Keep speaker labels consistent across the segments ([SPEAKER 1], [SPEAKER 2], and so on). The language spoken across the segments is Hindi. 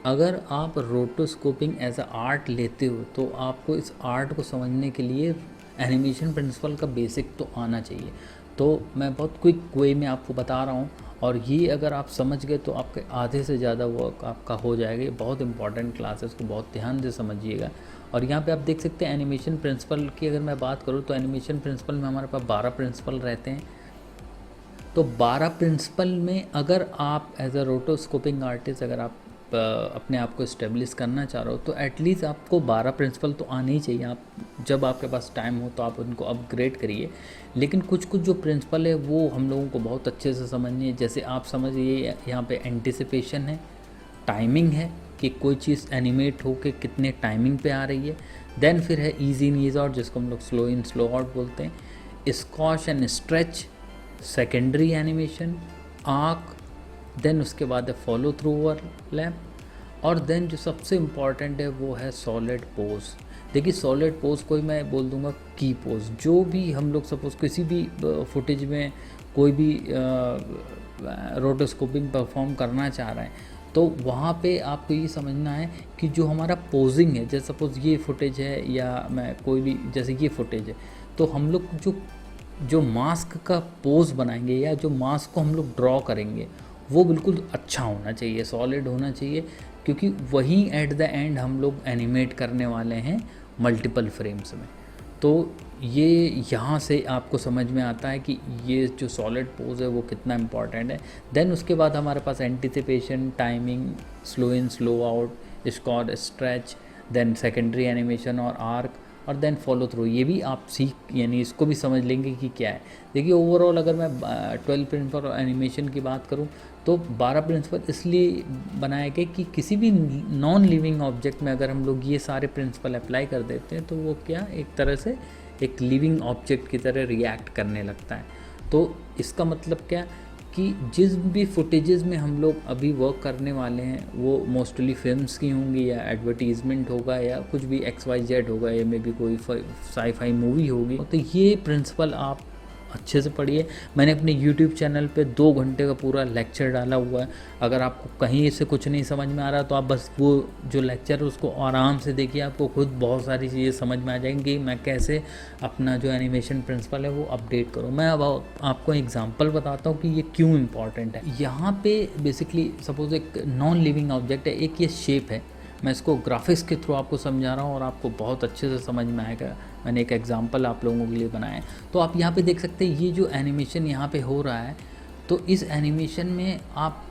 [SPEAKER 1] अगर आप रोटोस्कोपिंग एज अ आर्ट लेते हो तो आपको इस आर्ट को समझने के लिए एनिमेशन प्रिंसिपल का बेसिक तो आना चाहिए। तो मैं बहुत क्विक वे में आपको बता रहा हूँ, और ये अगर आप समझ गए तो आपके आधे से ज़्यादा वर्क आपका हो जाएगा। ये बहुत इंपॉर्टेंट क्लासेस को बहुत ध्यान से समझिएगा। और यहाँ पे आप देख सकते हैं एनिमेशन प्रिंसिपल की अगर मैं बात करूँ तो एनिमेशन प्रिंसिपल में हमारे पास 12 प्रिंसिपल रहते हैं। तो 12 प्रिंसिपल में अगर आप एज अ रोटोस्कोपिंग आर्टिस्ट अगर आप अपने आप को इस्टेब्लिश करना चाह रहे हो तो एटलीस्ट आपको 12 प्रिंसिपल तो आने ही चाहिए। आप जब आपके पास टाइम हो तो आप उनको अपग्रेड करिए। लेकिन कुछ कुछ जो प्रिंसिपल है वो हम लोगों को बहुत अच्छे से समझनी है। जैसे आप समझिए यहाँ पे एंटिसिपेशन है, टाइमिंग है कि कोई चीज़ एनिमेट हो के कितने टाइमिंग पे आ रही है। देन फिर है ईजी इन ईज आउट जिसको हम लोग स्लो इन स्लो आउट बोलते हैं। Squash and stretch secondary animation, arc, then उसके बाद है फॉलो थ्रू ओवरलैप, और देन जो सबसे इम्पॉर्टेंट है वो है सॉलिड पोज। देखिए सॉलिड पोज कोई मैं बोल दूंगा की पोज, जो भी हम लोग सपोज किसी भी फुटेज में कोई भी रोटोस्कोपिंग परफॉर्म करना चाह रहे हैं तो वहाँ पे आपको ये समझना है कि जो हमारा पोजिंग है, जैसे सपोज ये फुटेज है या मैं कोई भी जैसे ये फुटेज है, तो हम लोग जो मास्क का पोज बनाएंगे या जो मास्क को हम लोग ड्रॉ करेंगे वो बिल्कुल अच्छा होना चाहिए, सॉलिड होना चाहिए, क्योंकि वहीं एट द एंड हम लोग एनिमेट करने वाले हैं मल्टीपल फ्रेम्स में। तो ये यहाँ से आपको समझ में आता है कि ये जो सॉलिड पोज है वो कितना इम्पॉर्टेंट है। देन उसके बाद हमारे पास anticipation, timing, slow in slow out, squash, stretch, then secondary animation और आर्क, और देन फॉलो थ्रू। ये भी आप यानी इसको भी समझ लेंगे कि क्या है। देखिए ओवरऑल अगर मैं 12 प्रिंसिपल और एनिमेशन की बात करूं तो 12 प्रिंसिपल इसलिए बनाए गए कि किसी भी नॉन लिविंग ऑब्जेक्ट में अगर हम लोग ये सारे प्रिंसिपल अप्लाई कर देते हैं तो वो क्या एक तरह से एक लिविंग ऑब्जेक्ट की तरह रिएक्ट करने लगता है। तो इसका मतलब क्या कि जिस भी फुटेजेस में हम लोग अभी वर्क करने वाले हैं वो मोस्टली फिल्म्स की होंगी या एडवर्टीजमेंट होगा या कुछ भी XYZ होगा या मे बी कोई साई-फाई मूवी होगी। तो ये प्रिंसिपल आप अच्छे से पढ़िए। मैंने अपने YouTube चैनल पे 2 घंटे का पूरा लेक्चर डाला हुआ है। अगर आपको कहीं से कुछ नहीं समझ में आ रहा तो आप बस वो जो लेक्चर है उसको आराम से देखिए, आपको खुद बहुत सारी चीज़ें समझ में आ जाएंगी मैं कैसे अपना जो एनिमेशन प्रिंसिपल है वो अपडेट करूँ। मैं अब आपको एग्जांपल बताता हूँ कि ये क्यों इम्पॉर्टेंट है। यहाँ पे बेसिकली सपोज एक नॉन लिविंग ऑब्जेक्ट है, एक ये शेप है, मैं इसको ग्राफिक्स के थ्रू आपको समझा रहा हूँ और आपको बहुत अच्छे से समझ में आएगा। मैंने एक एग्जांपल आप लोगों के लिए बनाया है। तो आप यहाँ पे देख सकते हैं ये जो एनिमेशन यहाँ पे हो रहा है, तो इस एनिमेशन में आप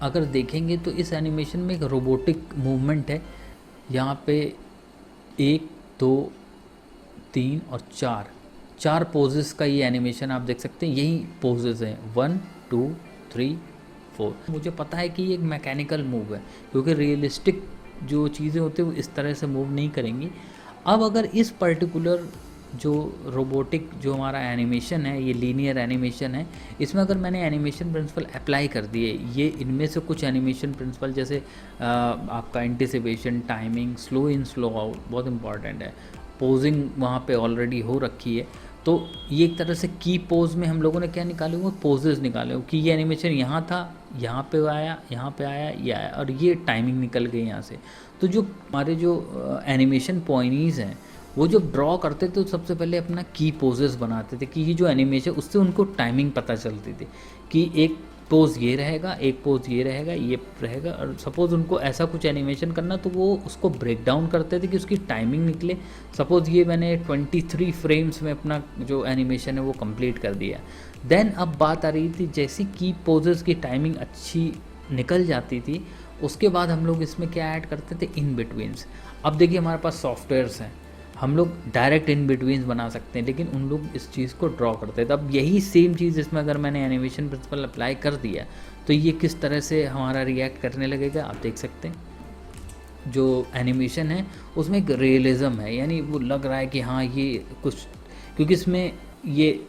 [SPEAKER 1] अगर देखेंगे तो इस एनिमेशन में एक रोबोटिक मूवमेंट है। यहाँ पे 1 2 3 और 4 पोजेस का ये एनिमेशन आप देख सकते हैं। यही पोजेस हैं 1 2 3 4। मुझे पता है कि ये एक मैकेनिकल मूव है क्योंकि रियलिस्टिक जो चीज़ें होती हैं वो इस तरह से मूव नहीं करेंगी। अब अगर इस पर्टिकुलर जो रोबोटिक जो हमारा एनिमेशन है, ये लीनियर एनिमेशन है, इसमें अगर मैंने एनिमेशन प्रिंसिपल अप्लाई कर दिए, ये इनमें से कुछ एनिमेशन प्रिंसिपल जैसे आपका anticipation, timing, slow in slow out बहुत इंपॉर्टेंट है, पोजिंग वहाँ पे ऑलरेडी हो रखी है। तो ये एक तरह से की पोज में हम लोगों ने क्या निकाले हुए पोजेस निकाले हुए कि ये एनिमेशन यहाँ था, यहाँ पे आया, यहाँ पे आया, ये आया, और ये टाइमिंग निकल गई यहाँ से। तो जो हमारे जो एनिमेशन पॉइंट्स हैं वो जब ड्रॉ करते थे तो सबसे पहले अपना की पोजेस बनाते थे कि ये जो एनिमेशन उससे उनको टाइमिंग पता चलती थी कि एक पोज ये रहेगा, एक पोज ये रहेगा, ये रहेगा। और सपोज़ उनको ऐसा कुछ एनिमेशन करना तो वो उसको ब्रेक डाउन करते थे कि उसकी टाइमिंग निकले। सपोज़ ये मैंने 23 फ्रेम्स में अपना जो एनिमेशन है वो कंप्लीट कर दिया। देन अब बात आ रही थी जैसी की पोजेस की टाइमिंग अच्छी निकल जाती थी उसके बाद हम लोग इसमें क्या ऐड करते थे, इन बिटवीन्स। अब देखिए हमारे पास सॉफ्टवेयर्स हैं, हम लोग डायरेक्ट इन बिटवीन्स बना सकते हैं, लेकिन उन लोग इस चीज़ को ड्रॉ करते हैं। तो अब यही सेम चीज़ इसमें अगर मैंने एनिमेशन प्रिंसिपल अप्लाई कर दिया तो ये किस तरह से हमारा रिएक्ट करने लगेगा आप देख सकते हैं। जो एनिमेशन है उसमें एक रियलिज़म है, यानी वो लग रहा है कि हाँ ये कुछ, क्योंकि इसमें ये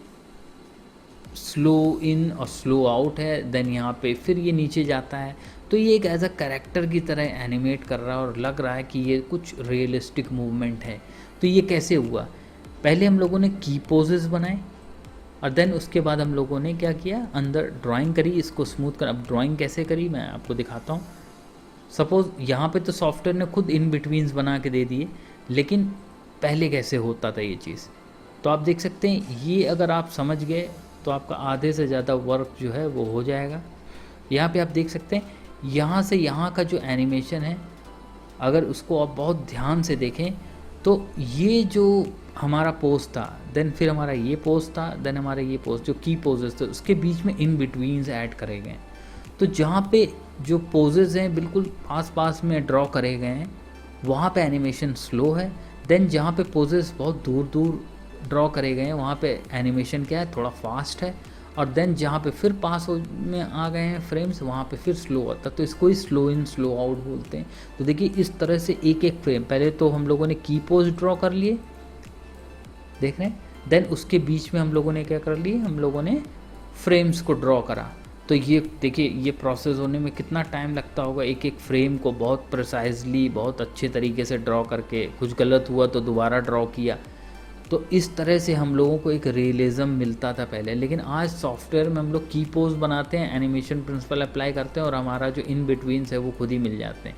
[SPEAKER 1] स्लो इन और स्लो आउट है, देन यहाँ पे फिर ये नीचे जाता है, तो ये एक एज अ कैरेक्टर की तरह एनिमेट कर रहा है और लग रहा है कि ये कुछ रियलिस्टिक मूवमेंट है। तो ये कैसे हुआ, पहले हम लोगों ने की पोजेस बनाए और देन उसके बाद हम लोगों ने क्या किया, अंदर ड्राइंग करी, इसको स्मूथ कर। अब ड्राइंग कैसे करी मैं आपको दिखाता हूँ। सपोज़ यहाँ पे तो सॉफ्टवेयर ने खुद इन बिटवीन्स बना के दे दिए, लेकिन पहले कैसे होता था ये चीज़। तो आप देख सकते हैं ये अगर आप समझ गए तो आपका आधे से ज़्यादा वर्क जो है वो हो जाएगा। यहाँ पे आप देख सकते हैं यहाँ से यहाँ का जो एनिमेशन है, अगर उसको आप बहुत ध्यान से देखें तो ये जो हमारा पोज था, देन फिर हमारा ये पोज था, देन हमारा ये पोज, जो की पोजेस थे उसके बीच में इन बिटवीन्स ऐड करे गए। तो जहाँ पे जो पोजेस हैं बिल्कुल पास पास में ड्रॉ करे गए हैं वहाँ पे एनिमेशन स्लो है। देन जहाँ पे पोजेस बहुत दूर दूर ड्रॉ करे गए हैं वहाँ पे एनिमेशन क्या है, थोड़ा फास्ट है। और देन जहाँ पे फिर पास में आ गए हैं फ्रेम्स वहाँ पे फिर स्लो होता है, तो इसको ही स्लो इन स्लो आउट बोलते हैं। तो देखिए इस तरह से एक एक फ्रेम, पहले तो हम लोगों ने की पोज ड्रॉ कर लिए, देख रहे हैं, देन उसके बीच में हम लोगों ने क्या कर लिए, हम लोगों ने फ्रेम्स को ड्रॉ करा। तो ये देखिए ये प्रोसेस होने में कितना टाइम लगता होगा, एक एक फ्रेम को बहुत प्रिसाइजली बहुत अच्छे तरीके से ड्रॉ करके, कुछ गलत हुआ तो दोबारा ड्रॉ किया। तो इस तरह से हम लोगों को एक रियलिज़म मिलता था पहले। लेकिन आज सॉफ्टवेयर में हम लोग की पोज बनाते हैं, एनिमेशन प्रिंसिपल अप्लाई करते हैं और हमारा जो इन बिटवीन्स है वो खुद ही मिल जाते हैं।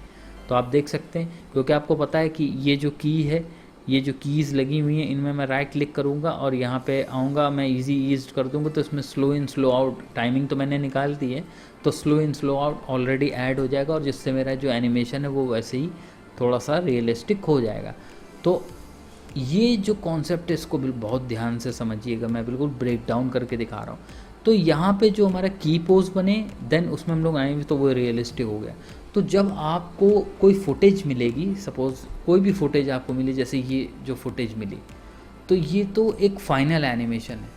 [SPEAKER 1] तो आप देख सकते हैं, क्योंकि आपको पता है कि ये जो की है, ये जो कीज़ लगी हुई हैं, इनमें मैं राइट क्लिक करूँगा और यहाँ पे आऊँगा, मैं इजी ईज कर दूँगा तो इसमें slow in slow out, timing तो मैंने निकाल दी है, तो slow in slow out already add हो जाएगा और जिससे मेरा जो एनिमेशन है वो वैसे ही थोड़ा सा रियलिस्टिक हो जाएगा। तो ये जो कॉन्सेप्ट है इसको बहुत ध्यान से समझिएगा, मैं बिल्कुल ब्रेक डाउन करके दिखा रहा हूँ। तो यहाँ पे जो हमारा की पोज बने, देन उसमें हम लोग आएंगे तो वो रियलिस्टिक हो गया। तो जब आपको कोई फुटेज मिलेगी, सपोज़ कोई भी फुटेज आपको मिली, जैसे ये जो फुटेज मिली, तो ये तो एक फाइनल एनिमेशन है।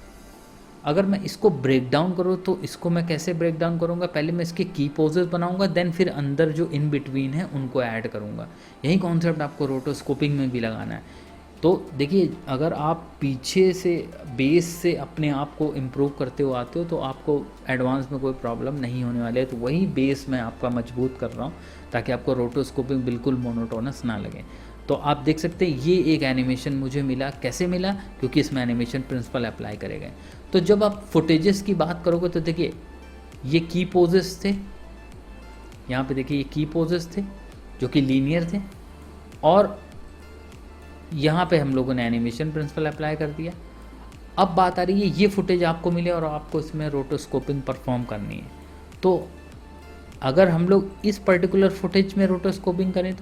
[SPEAKER 1] अगर मैं इसको ब्रेक डाउन करूँ तो इसको मैं कैसे ब्रेक डाउन करूँगा, पहले मैं इसके की पोजेस बनाऊँगा, देन फिर अंदर जो इन बिटवीन है उनको ऐड करूँगा। यही कॉन्सेप्ट आपको रोटोस्कोपिंग में भी लगाना है। तो देखिए अगर आप पीछे से बेस से अपने आप को इम्प्रूव करते हो आते हो तो आपको एडवांस में कोई प्रॉब्लम नहीं होने वाली है। तो वही बेस मैं आपका मजबूत कर रहा हूँ ताकि आपको रोटोस्कोपिंग बिल्कुल मोनोटोनस ना लगे। तो आप देख सकते हैं ये एक एनिमेशन मुझे मिला, कैसे मिला, क्योंकि इसमें एनिमेशन प्रिंसिपल अप्लाई करे गए। तो जब आप फुटेजेस की बात करोगे तो देखिए ये की पोजेस थे, यहाँ पे देखिए ये की पोजेस थे जो कि लीनियर थे, और यहाँ पे हम लोगों ने एनिमेशन प्रिंसिपल अप्लाई कर दिया। अब बात आ रही है ये फुटेज आपको मिले और आपको इसमें रोटोस्कोपिंग परफॉर्म करनी है। तो अगर हम लोग इस पर्टिकुलर फुटेज में रोटोस्कोपिंग करें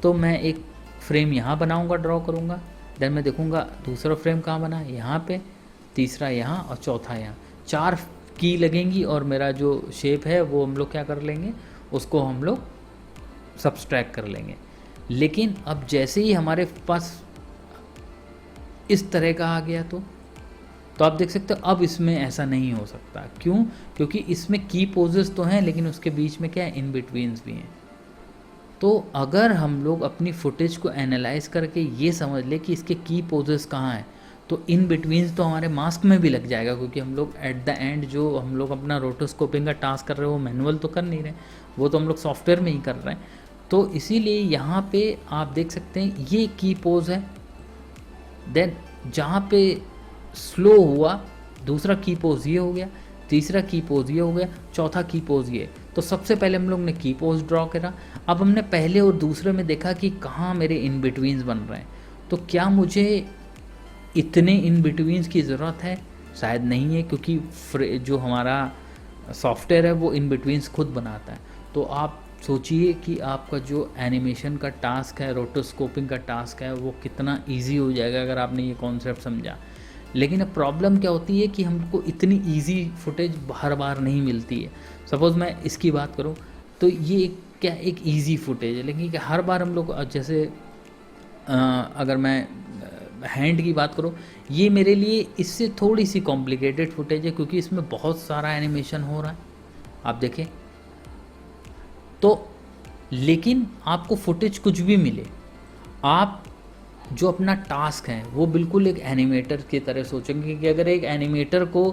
[SPEAKER 1] तो मैं एक फ्रेम यहाँ बनाऊँगा, ड्रॉ करूँगा, देन मैं देखूँगा दूसरा फ्रेम कहाँ बना, यहाँ पे, तीसरा यहाँ और चौथा यहाँ। 4 की लगेंगी और मेरा जो शेप है वो हम लोग क्या कर लेंगे, उसको हम लोग सब्सट्रैक्ट कर लेंगे। लेकिन अब जैसे ही हमारे पास इस तरह का आ गया तो आप देख सकते हो अब इसमें ऐसा नहीं हो सकता। क्यों? क्योंकि इसमें की पोजेस तो हैं लेकिन उसके बीच में क्या है, इन बिटवीन्स भी हैं। तो अगर हम लोग अपनी फुटेज को एनालाइज करके ये समझ ले कि इसके की पोजेस कहाँ हैं, तो इन बिटवीन्स तो हमारे मास्क में भी लग जाएगा, क्योंकि हम लोग एट द एंड जो हम लोग अपना रोटोस्कोपिंग का टास्क कर रहे हैं वो मैनुअल तो कर नहीं रहे, वो तो हम लोग सॉफ्टवेयर में ही कर रहे हैं। तो इसीलिए यहाँ पे आप देख सकते हैं ये की पोज है, देन जहाँ पे स्लो हुआ दूसरा की पोज ये हो गया, तीसरा की पोज ये हो गया, चौथा की पोज ये। तो सबसे पहले हम लोग ने की पोज ड्रॉ करा। अब हमने पहले और दूसरे में देखा कि कहाँ मेरे इन बिटवीन्स बन रहे हैं। तो क्या मुझे इतने इन बिटवीन्स की ज़रूरत है? शायद नहीं है, क्योंकि जो हमारा सॉफ्टवेयर है वो इन बिटवीन्स खुद बनाता है। तो आप सोचिए कि आपका जो एनिमेशन का टास्क है, रोटोस्कोपिंग का टास्क है, वो कितना इजी हो जाएगा अगर आपने ये कॉन्सेप्ट समझा। लेकिन अब प्रॉब्लम क्या होती है कि हमको इतनी इजी फुटेज हर बार नहीं मिलती है। सपोज़ मैं इसकी बात करूं तो ये क्या एक इजी फुटेज है, लेकिन हर बार हम लोग जैसे अगर मैं हैंड की बात करूं, ये मेरे लिए इससे थोड़ी सी कॉम्प्लिकेटेड फुटेज है क्योंकि इसमें बहुत सारा एनिमेशन हो रहा है, आप देखें तो। लेकिन आपको फुटेज कुछ भी मिले, आप जो अपना टास्क है वो बिल्कुल एक एनिमेटर की तरह सोचेंगे कि अगर एक एनिमेटर को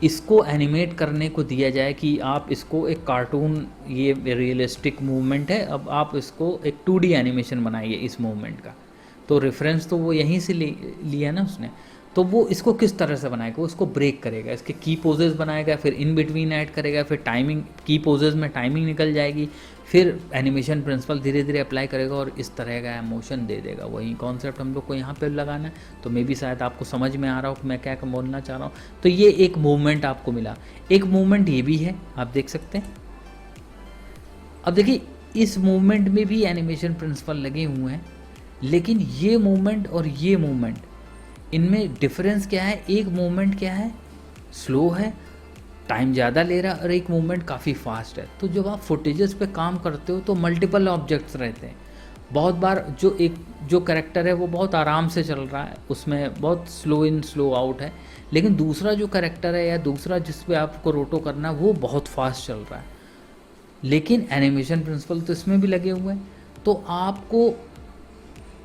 [SPEAKER 1] इसको एनिमेट करने को दिया जाए कि आप इसको एक कार्टून, ये रियलिस्टिक मूवमेंट है, अब आप इसको एक 2D एनिमेशन बनाइए इस मूवमेंट का, तो रेफरेंस तो वो यहीं से लिया ना उसने। तो वो इसको किस तरह से बनाएगा, वो इसको ब्रेक करेगा, इसके की पोजेस बनाएगा, फिर इन बिटवीन ऐड करेगा, फिर टाइमिंग, की पोजेस में टाइमिंग निकल जाएगी, फिर एनिमेशन प्रिंसिपल धीरे धीरे अप्लाई करेगा और इस तरह का मोशन दे देगा। वही कॉन्सेप्ट हम लोग को यहाँ पे लगाना है। तो मे भी शायद आपको समझ में आ रहा हो कि मैं क्या बोलना चाह रहा हूँ। तो ये एक मूवमेंट आपको मिला। एक मूवमेंट ये भी है, आप देख सकते हैं। अब देखिए इस मूवमेंट में भी एनिमेशन प्रिंसिपल लगे हुए हैं, लेकिन ये मूवमेंट और ये मूवमेंट, इनमें डिफरेंस क्या है? एक मूवमेंट क्या है, स्लो है, टाइम ज़्यादा ले रहा है, और एक मूवमेंट काफ़ी फास्ट है। तो जब आप फुटेजेस पे काम करते हो तो मल्टीपल ऑब्जेक्ट्स रहते हैं। बहुत बार जो कैरेक्टर है वो बहुत आराम से चल रहा है, उसमें बहुत स्लो इन स्लो आउट है, लेकिन दूसरा जो कैरेक्टर है या दूसरा जिस पे आपको रोटो करना है वो बहुत फास्ट चल रहा है। लेकिन एनिमेशन प्रिंसिपल तो इसमें भी लगे हुए हैं। तो आपको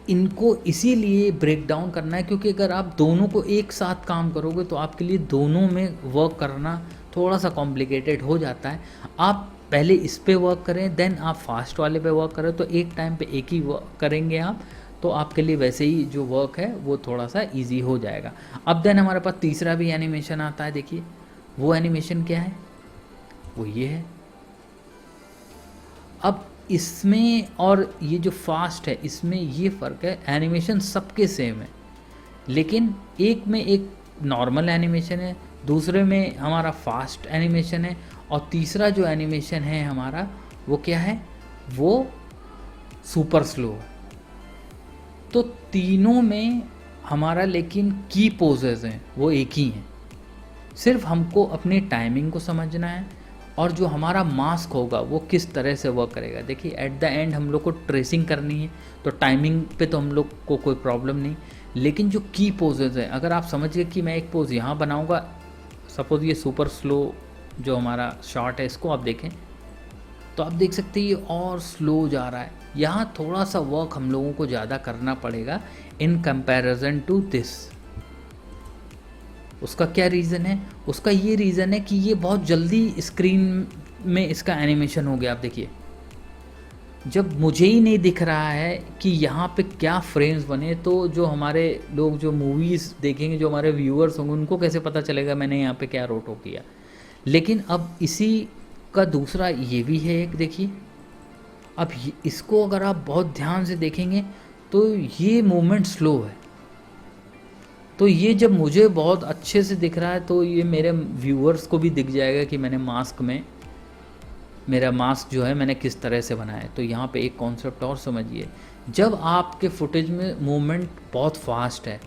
[SPEAKER 1] इनको इसीलिए ब्रेक डाउन करना है, क्योंकि अगर आप दोनों को एक साथ काम करोगे तो आपके लिए दोनों में वर्क करना थोड़ा सा कॉम्प्लिकेटेड हो जाता है। आप पहले इस पे वर्क करें, देन आप फास्ट वाले पे वर्क करें, तो एक टाइम पे एक ही वर्क करेंगे आप, तो आपके लिए वैसे ही जो वर्क है वो थोड़ा सा ईजी हो जाएगा। अब देन हमारे पास तीसरा भी एनिमेशन आता है। देखिए वो एनिमेशन क्या है, वो ये है। अब इसमें और ये जो फास्ट है इसमें ये फ़र्क है, एनिमेशन सबके सेम है, लेकिन एक में एक नॉर्मल एनिमेशन है, दूसरे में हमारा फास्ट एनिमेशन है, और तीसरा जो एनिमेशन है हमारा वो क्या है, वो सुपर स्लो है। तो तीनों में हमारा लेकिन की पोजेज हैं वो एक ही हैं। सिर्फ हमको अपनी टाइमिंग को समझना है और जो हमारा मास्क होगा वो किस तरह से वर्क करेगा। देखिए एट द एंड हम लोग को ट्रेसिंग करनी है, तो टाइमिंग पे तो हम लोग को कोई प्रॉब्लम नहीं, लेकिन जो की पोजेज हैं, अगर आप समझ गए कि मैं एक पोज यहाँ बनाऊँगा, सपोज ये सुपर स्लो जो हमारा शॉट है इसको आप देखें तो आप देख सकते हैं ये और स्लो जा रहा है। यहाँ थोड़ा सा वर्क हम लोगों को ज़्यादा करना पड़ेगा इन कंपैरिजन टू दिस। उसका क्या रीज़न है? उसका ये रीज़न है कि ये बहुत जल्दी स्क्रीन में इसका एनिमेशन हो गया। आप देखिए जब मुझे ही नहीं दिख रहा है कि यहाँ पे क्या फ्रेम्स बने, तो जो हमारे लोग जो मूवीज़ देखेंगे, जो हमारे व्यूअर्स होंगे, उनको कैसे पता चलेगा मैंने यहाँ पे क्या रोटो किया। लेकिन अब इसी का दूसरा ये भी है एक, देखिए अब इसको अगर आप बहुत ध्यान से देखेंगे तो ये मूवमेंट स्लो है। तो ये जब मुझे बहुत अच्छे से दिख रहा है तो ये मेरे व्यूअर्स को भी दिख जाएगा कि मैंने मेरा मास्क जो है मैंने किस तरह से बनाया है। तो यहाँ पे एक कॉन्सेप्ट और समझिए, जब आपके फुटेज में मूवमेंट बहुत फास्ट है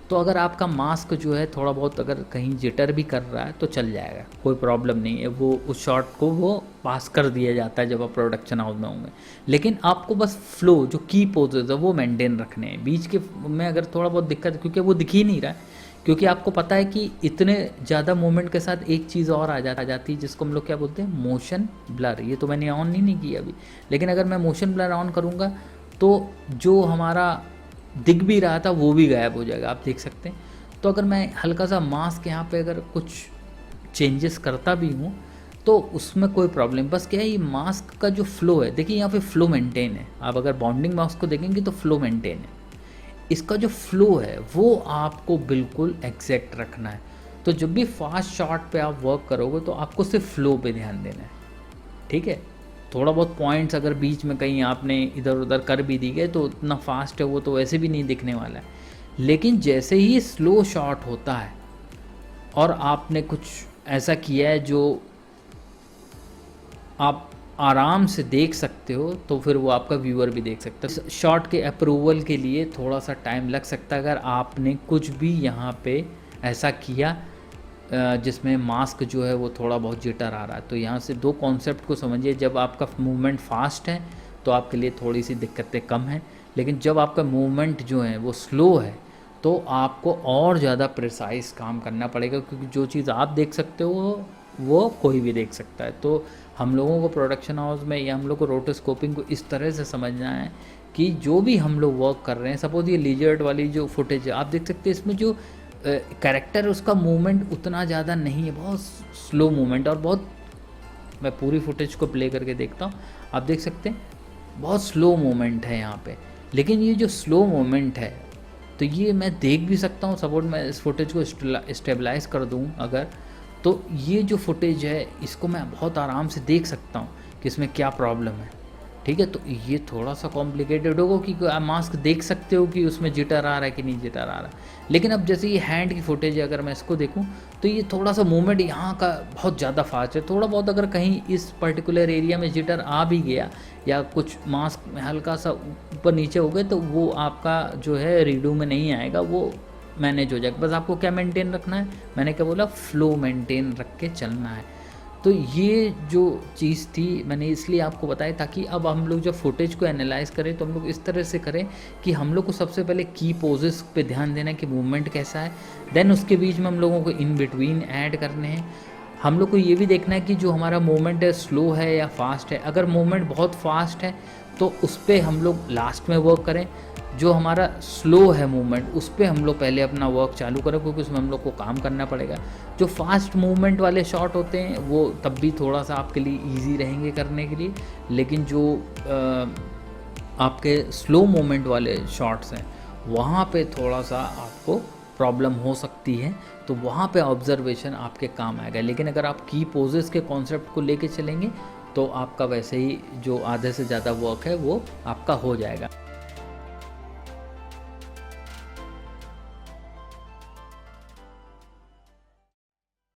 [SPEAKER 1] तो अगर आपका मास्क जो है थोड़ा बहुत अगर कहीं जिटर भी कर रहा है तो चल जाएगा, कोई प्रॉब्लम नहीं है। वो उस शॉट को वो पास कर दिया जाता है जब आप प्रोडक्शन हाउस में होंगे। लेकिन आपको बस फ्लो जो की पोजेज है वो मेंटेन रखने हैं। बीच के में अगर थोड़ा बहुत दिक्कत, क्योंकि वो दिख ही नहीं रहा है, क्योंकि आपको पता है कि इतने ज़्यादा मूवमेंट के साथ एक चीज़ और आ जाती है जिसको हम लोग क्या बोलते हैं, मोशन ब्लर। ये तो मैंने ऑन नहीं किया अभी, लेकिन अगर मैं मोशन ब्लर ऑन करूँगा तो जो हमारा दिख भी रहा था वो भी गायब हो जाएगा, आप देख सकते हैं। तो अगर मैं हल्का सा मास्क यहाँ पे अगर कुछ चेंजेस करता भी हूँ तो उसमें कोई प्रॉब्लम, बस क्या है ये मास्क का जो फ्लो है, देखिए यहाँ पे फ्लो मेंटेन है। आप अगर बॉन्डिंग मास्क को देखेंगे तो फ्लो मेंटेन है। इसका जो फ्लो है वो आपको बिल्कुल एग्जैक्ट रखना है। तो जब भी फास्ट शॉट पे आप वर्क करोगे तो आपको सिर्फ फ्लो पे ध्यान देना है, ठीक है। थोड़ा बहुत पॉइंट्स अगर बीच में कहीं आपने इधर उधर कर भी दी गए तो उतना फास्ट है वो तो वैसे भी नहीं दिखने वाला है। लेकिन जैसे ही स्लो शॉट होता है और आपने कुछ ऐसा किया है जो आप आराम से देख सकते हो, तो फिर वो आपका व्यूअर भी देख सकता है। शॉट के अप्रूवल के लिए थोड़ा सा टाइम लग सकता है अगर आपने कुछ भी यहाँ पे ऐसा किया जिसमें मास्क जो है वो थोड़ा बहुत जिटर आ रहा है। तो यहाँ से दो कॉन्सेप्ट को समझिए, जब आपका मूवमेंट फास्ट है तो आपके लिए थोड़ी सी दिक्कतें कम हैं, लेकिन जब आपका मूवमेंट जो है वो स्लो है तो आपको और ज़्यादा प्रिसाइज काम करना पड़ेगा, क्योंकि जो चीज़ आप देख सकते हो वो कोई भी देख सकता है। तो हम लोगों को प्रोडक्शन हाउस में या हम लोग को रोटोस्कोपिंग को इस तरह से समझना है कि जो भी हम लोग वर्क कर रहे हैं, सपोज ये लिजर्ड वाली जो फुटेज है आप देख सकते हैं, इसमें जो कैरेक्टर है उसका मूवमेंट उतना ज़्यादा नहीं है, बहुत स्लो मूवमेंट। और बहुत, मैं पूरी फुटेज को प्ले करके देखता हूँ, आप देख सकते हैं बहुत स्लो मूवमेंट है यहाँ पे। लेकिन ये जो स्लो मूवमेंट है तो ये मैं देख भी सकता हूँ। सपोज मैं इस फुटेज को स्टेबलाइज कर दूँ अगर, तो ये जो फुटेज है इसको मैं बहुत आराम से देख सकता हूँ कि इसमें क्या प्रॉब्लम है। ठीक है। तो ये थोड़ा सा कॉम्प्लिकेटेड होगा कि आप मास्क देख सकते हो कि उसमें जिटर आ रहा है कि नहीं जिटर आ रहा है, लेकिन अब जैसे ये हैंड की फुटेज है, अगर मैं इसको देखूं तो ये थोड़ा सा मूवमेंट यहाँ का बहुत ज़्यादा फास्ट है। थोड़ा बहुत अगर कहीं इस पर्टिकुलर एरिया में जिटर आ भी गया या कुछ मास्क में हल्का सा ऊपर नीचे हो गए तो वो आपका जो है रीडू में नहीं आएगा, वो मैनेज हो जाएगा। बस आपको क्या मेंटेन रखना है, मैंने क्या बोला, फ्लो मेंटेन रख के चलना है। तो ये जो चीज़ थी मैंने इसलिए आपको बताया ताकि अब हम लोग जब फुटेज को एनालाइज करें तो हम लोग इस तरह से करें कि हम लोग को सबसे पहले की पोजेस पे ध्यान देना है कि मूवमेंट कैसा है, देन उसके बीच में हम लोगों को इन बिटवीन ऐड करने हैं। हम लोग को ये भी देखना है कि जो हमारा मूवमेंट है स्लो है या फास्ट है। अगर मूवमेंट बहुत फास्ट है तो उस पर हम लोग लास्ट में वर्क करें, जो हमारा स्लो है मूवमेंट उस पर हम लोग पहले अपना वर्क चालू करें, क्योंकि उसमें हम लोग को काम करना पड़ेगा। जो फास्ट मूवमेंट वाले शॉट होते हैं वो तब भी थोड़ा सा आपके लिए इजी रहेंगे करने के लिए, लेकिन जो आपके स्लो मूवमेंट वाले शॉट्स हैं वहाँ पे थोड़ा सा आपको प्रॉब्लम हो सकती है, तो वहाँ पे ऑब्जर्वेशन आपके काम आएगा। लेकिन अगर आप की पोजेस के कॉन्सेप्ट को लेके चलेंगे तो आपका वैसे ही जो आधे से ज़्यादा वर्क है वो आपका हो जाएगा।